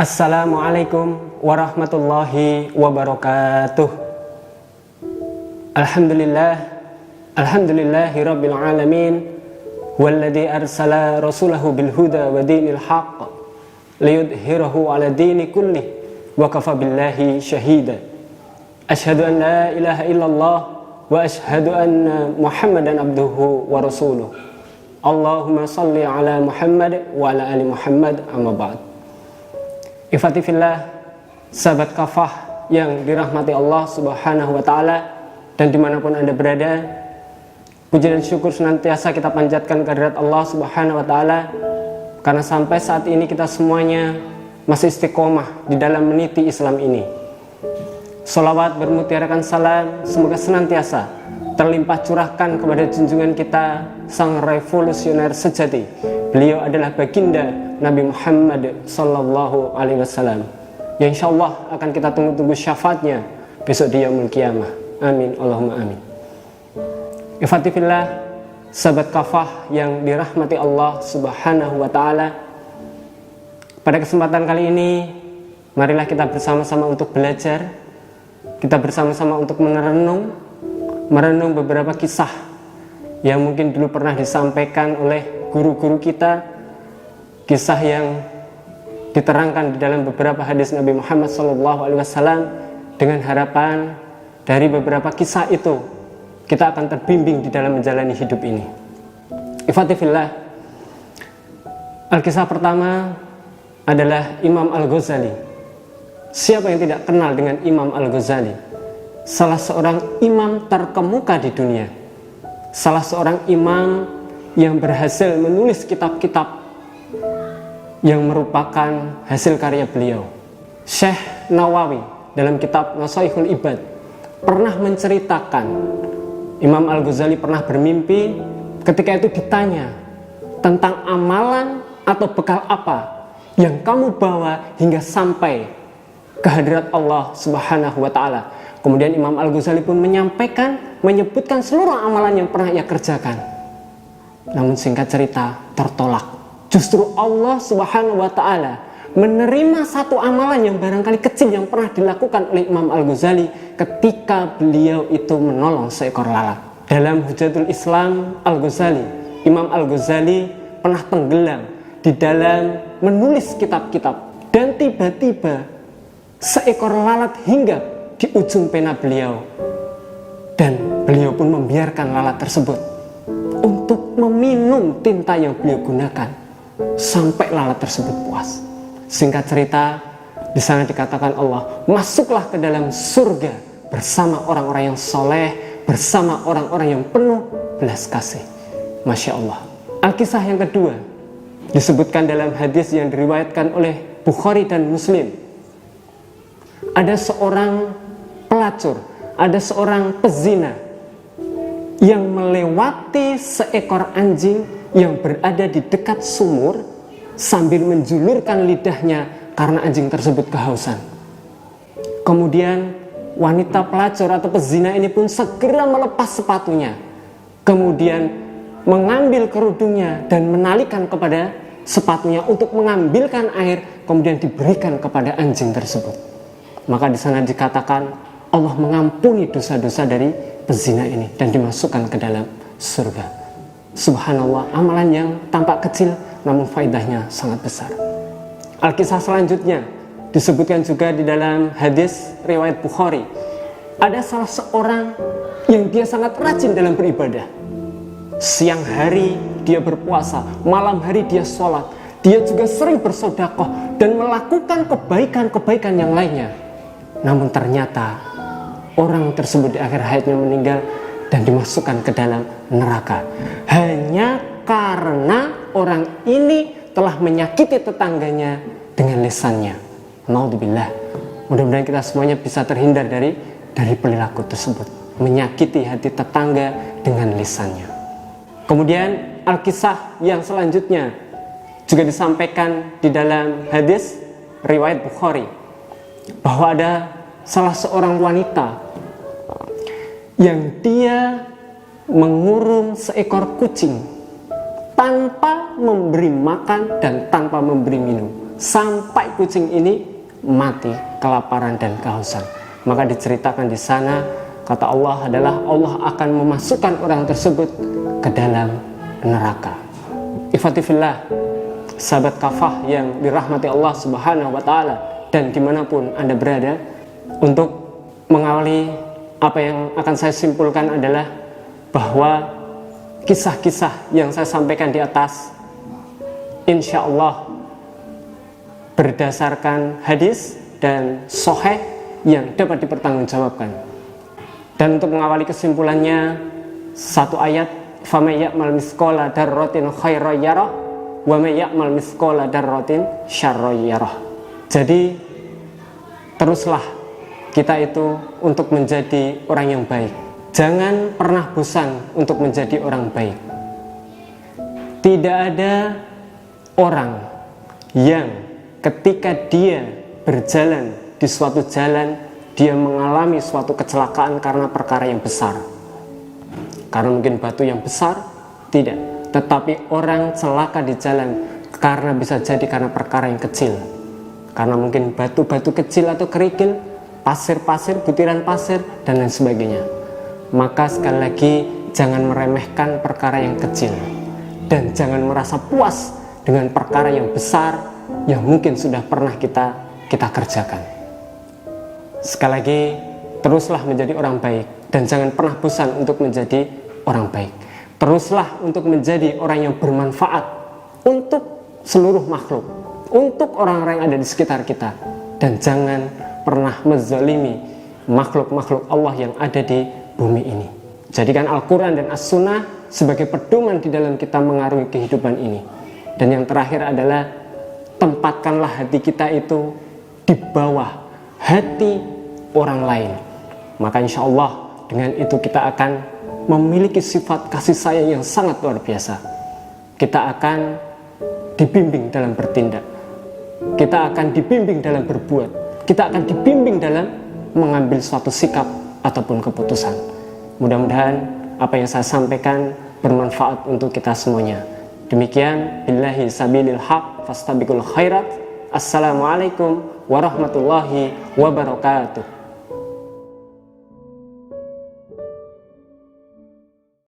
Assalamualaikum warahmatullahi wabarakatuh. Alhamdulillahi rabbil alamin, walladzi arsala rasulahu bil huda wa dinil haqq liyudhhirahu ala dini kullih wa kafa billahi syahida. Asyhadu an la ilaha illallah wa asyhadu anna Muhammadan abduhu wa rasuluh. Allahumma salli ala Muhammad wa ala ali Muhammad, amma ba'd. Ikhwati fillah, sahabat kafah yang dirahmati Allah subhanahu wa ta'ala, dan dimanapun anda berada, puji dan syukur senantiasa kita panjatkan kehadirat Allah subhanahu wa ta'ala, karena sampai saat ini kita semuanya masih istiqomah di dalam meniti Islam ini. Sholawat bermutiarakan salam semoga senantiasa terlimpah curahkan kepada junjungan kita, sang revolusioner sejati. Beliau adalah baginda Nabi Muhammad sallallahu alaihi wasallam, yang insyaallah akan kita tunggu-tunggu syafaatnya besok di yaumul qiyamah. Amin Allahumma amin. Ikhwati fillah, sahabat kafah yang dirahmati Allah subhanahu wa ta'ala, pada kesempatan kali ini marilah kita bersama-sama untuk belajar. Kita bersama-sama untuk merenung beberapa kisah yang mungkin dulu pernah disampaikan oleh guru-guru kita, kisah yang diterangkan di dalam beberapa hadis Nabi Muhammad SAW, dengan harapan dari beberapa kisah itu kita akan terbimbing di dalam menjalani hidup ini. Ikhwati fillah, Al-kisah pertama adalah Imam Al-Ghazali. Siapa yang tidak kenal dengan Imam Al-Ghazali? Salah seorang imam terkemuka di dunia, salah seorang imam yang berhasil menulis kitab-kitab yang merupakan hasil karya beliau. Syekh Nawawi dalam kitab Nashaihul Ibad pernah menceritakan Imam Al-Ghazali pernah bermimpi. Ketika itu ditanya tentang amalan atau bekal apa yang kamu bawa hingga sampai ke hadirat Allah subhanahu wa ta'ala. Kemudian Imam Al-Ghazali pun menyebutkan seluruh amalan yang pernah ia kerjakan. Namun singkat cerita tertolak. Justru Allah subhanahu wa ta'ala menerima satu amalan yang barangkali kecil yang pernah dilakukan oleh Imam Al-Ghazali ketika beliau itu menolong seekor lalat. Dalam Hujatul Islam Al-Ghazali, Imam Al-Ghazali pernah tenggelam di dalam menulis kitab-kitab, dan tiba-tiba seekor lalat hinggap di ujung pena beliau, dan beliau pun membiarkan lalat tersebut untuk meminum tinta yang beliau gunakan sampai lalat tersebut puas. Singkat cerita, di sana dikatakan Allah, masuklah ke dalam surga bersama orang-orang yang soleh, bersama orang-orang yang penuh belas kasih. Masya Allah. Al-kisah yang kedua disebutkan dalam hadis yang diriwayatkan oleh Bukhari dan Muslim. Ada seorang pelacur, ada seorang pezina yang melewati seekor anjing yang berada di dekat sumur sambil menjulurkan lidahnya karena anjing tersebut kehausan. Kemudian wanita pelacur atau pezina ini pun segera melepas sepatunya, kemudian mengambil kerudungnya dan menalikan kepada sepatunya untuk mengambilkan air, kemudian diberikan kepada anjing tersebut. Maka di sana dikatakan Allah mengampuni dosa-dosa dari pezina ini dan dimasukkan ke dalam surga. Subhanallah, amalan yang tampak kecil namun faedahnya sangat besar. Al-kisah selanjutnya disebutkan juga di dalam hadis riwayat Bukhari. Ada salah seorang yang dia sangat rajin dalam beribadah. Siang hari dia berpuasa, malam hari dia sholat. Dia juga sering bersedekah dan melakukan kebaikan-kebaikan yang lainnya. Namun ternyata orang tersebut di akhir hayatnya meninggal dan dimasukkan ke dalam neraka, hanya karena orang ini telah menyakiti tetangganya dengan lisannya. Naudzubillah. Mudah-mudahan kita semuanya bisa terhindar dari perilaku tersebut, menyakiti hati tetangga dengan lisannya. Kemudian Al-kisah yang selanjutnya juga disampaikan di dalam hadis riwayat Bukhari, bahwa ada salah seorang wanita yang dia mengurung seekor kucing tanpa memberi makan dan tanpa memberi minum, sampai kucing ini mati kelaparan dan kehausan. Maka diceritakan di sana, kata Allah adalah Allah akan memasukkan orang tersebut ke dalam neraka. Ikhwatifillah, sahabat kafah yang dirahmati Allah Subhanahu wa Ta'ala, dan dimanapun Anda berada, untuk mengawali apa yang akan saya simpulkan adalah bahwa kisah-kisah yang saya sampaikan di atas insya Allah berdasarkan hadis dan sahih yang dapat dipertanggungjawabkan. Dan untuk mengawali kesimpulannya, satu ayat, فَمَنْ يَعْمَلْ مِثْقَالَ ذَرَّةٍ خَيْرًا يَرَهُ وَمَنْ يَعْمَلْ مِثْقَالَ ذَرَّةٍ شَرًّا يَرَهُ. Jadi teruslah kita itu untuk menjadi orang yang baik. Jangan pernah bosan untuk menjadi orang baik. Tidak ada orang yang ketika dia berjalan di suatu jalan, dia mengalami suatu kecelakaan karena perkara yang besar, karena mungkin batu yang besar, tidak. Tetapi orang celaka di jalan karena bisa jadi karena perkara yang kecil, karena mungkin batu-batu kecil atau kerikil, pasir-pasir, butiran pasir, dan lain sebagainya. Maka sekali lagi, jangan meremehkan perkara yang kecil, dan jangan merasa puas dengan perkara yang besar yang mungkin sudah pernah kita kerjakan. Sekali lagi, teruslah menjadi orang baik, dan jangan pernah bosan untuk menjadi orang baik. Teruslah untuk menjadi orang yang bermanfaat untuk seluruh makhluk, untuk orang-orang yang ada di sekitar kita, dan jangan pernah menzalimi makhluk-makhluk Allah yang ada di bumi ini. Jadikan Al-Quran dan As-Sunnah sebagai pedoman di dalam kita mengarungi kehidupan ini. Dan yang terakhir adalah tempatkanlah hati kita itu di bawah hati orang lain. Maka insya Allah dengan itu kita akan memiliki sifat kasih sayang yang sangat luar biasa. Kita akan dibimbing dalam bertindak, kita akan dibimbing dalam berbuat, kita akan dibimbing dalam mengambil suatu sikap ataupun keputusan. Mudah-mudahan apa yang saya sampaikan bermanfaat untuk kita semuanya. Demikian, billahi sabilil haq fastabiqul khairat. Assalamualaikum warahmatullahi wabarakatuh.